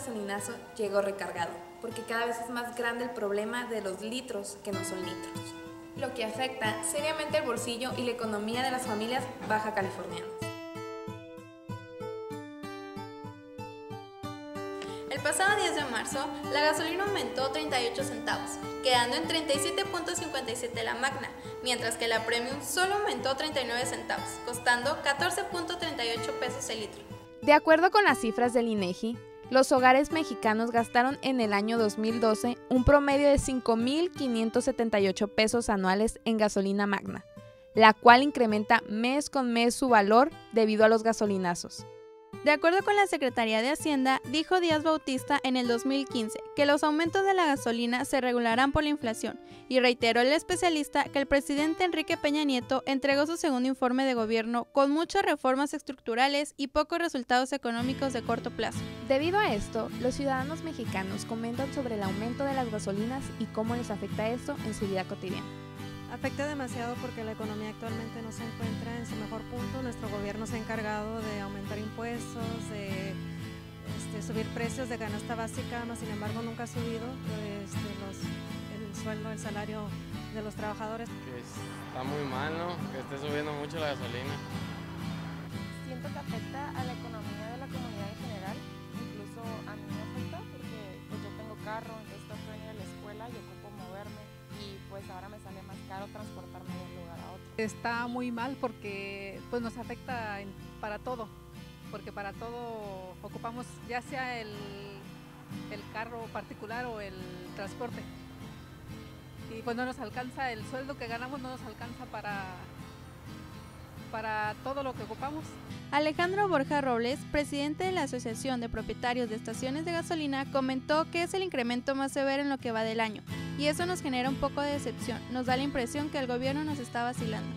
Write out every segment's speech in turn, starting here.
gasolinazo llegó recargado, porque cada vez es más grande el problema de los litros que no son litros, lo que afecta seriamente el bolsillo y la economía de las familias baja californianas. El pasado 10 de marzo, la gasolina aumentó 38 centavos, quedando en 37.57 la Magna, mientras que la Premium solo aumentó 39 centavos, costando 14.38 pesos el litro. De acuerdo con las cifras del INEGI, los hogares mexicanos gastaron en el año 2012 un promedio de 5.578 pesos anuales en gasolina Magna, la cual incrementa mes con mes su valor debido a los gasolinazos. De acuerdo con la Secretaría de Hacienda, dijo Díaz Bautista en el 2015 que los aumentos de la gasolina se regularán por la inflación y reiteró el especialista que el presidente Enrique Peña Nieto entregó su segundo informe de gobierno con muchas reformas estructurales y pocos resultados económicos de corto plazo. Debido a esto, los ciudadanos mexicanos comentan sobre el aumento de las gasolinas y cómo les afecta esto en su vida cotidiana. Afecta demasiado porque la economía actualmente no se encuentra en su mejor punto. Nuestro gobierno se ha encargado de aumentar impuestos, de subir precios de canasta básica, mas sin embargo nunca ha subido el sueldo, el salario de los trabajadores. Que está muy mal, ¿no? Que esté subiendo mucho la gasolina. Siento que afecta a la economía de la comunidad en general, incluso a mí me afecta porque pues, yo tengo carro, entonces tengo que venir a la escuela y ocupo moverme. Y pues ahora me sale más caro transportarme de un lugar a otro. Está muy mal porque pues nos afecta para todo, porque para todo ocupamos ya sea el carro particular o el transporte. Y pues no nos alcanza, el sueldo que ganamos no nos alcanza para todo lo que ocupamos. Alejandro Borja Robles, presidente de la Asociación de Propietarios de Estaciones de Gasolina, comentó que es el incremento más severo en lo que va del año, y eso nos genera un poco de decepción, nos da la impresión que el gobierno nos está vacilando.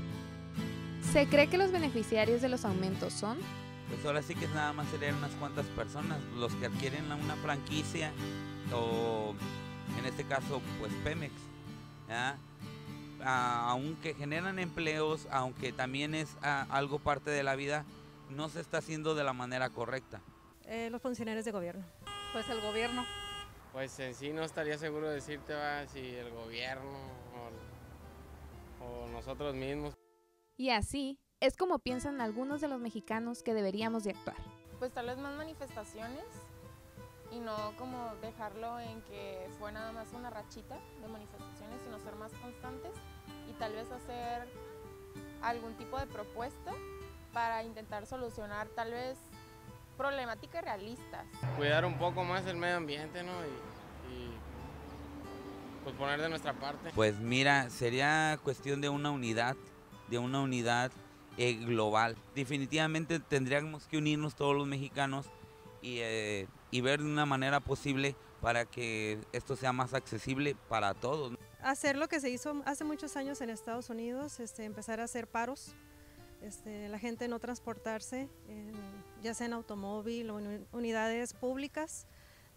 ¿Se cree que los beneficiarios de los aumentos son? Pues ahora sí que nada más serían unas cuantas personas, los que adquieren una franquicia o en este caso pues Pemex, ¿ya? Aunque generan empleos, aunque también es algo parte de la vida, no se está haciendo de la manera correcta. Los funcionarios de gobierno. Pues el gobierno. Pues en sí no estaría seguro de decirte si el gobierno o nosotros mismos. Y así es como piensan algunos de los mexicanos que deberíamos de actuar. Pues tal vez más manifestaciones y no como dejarlo en que fue nada más una rachita de manifestaciones, sino ser más constantes y tal vez hacer algún tipo de propuesta para intentar solucionar tal vez problemáticas realistas. Cuidar un poco más el medio ambiente, ¿no? Y pues poner de nuestra parte. Pues mira, sería cuestión de una unidad global. Definitivamente tendríamos que unirnos todos los mexicanos y ver de una manera posible para que esto sea más accesible para todos. Hacer lo que se hizo hace muchos años en Estados Unidos, empezar a hacer paros, la gente no transportarse, ya sea en automóvil o en unidades públicas,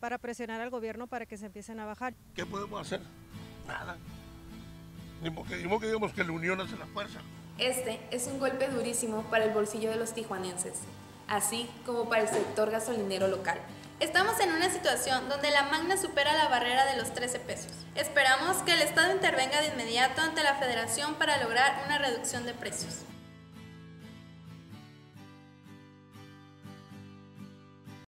para presionar al gobierno para que se empiecen a bajar. ¿Qué podemos hacer? Nada. Ni modo que digamos que la unión hace la fuerza. Este es un golpe durísimo para el bolsillo de los tijuanenses, así como para el sector gasolinero local. Estamos en una situación donde la Magna supera la barrera de los 13 pesos. Esperamos que el Estado intervenga de inmediato ante la Federación para lograr una reducción de precios.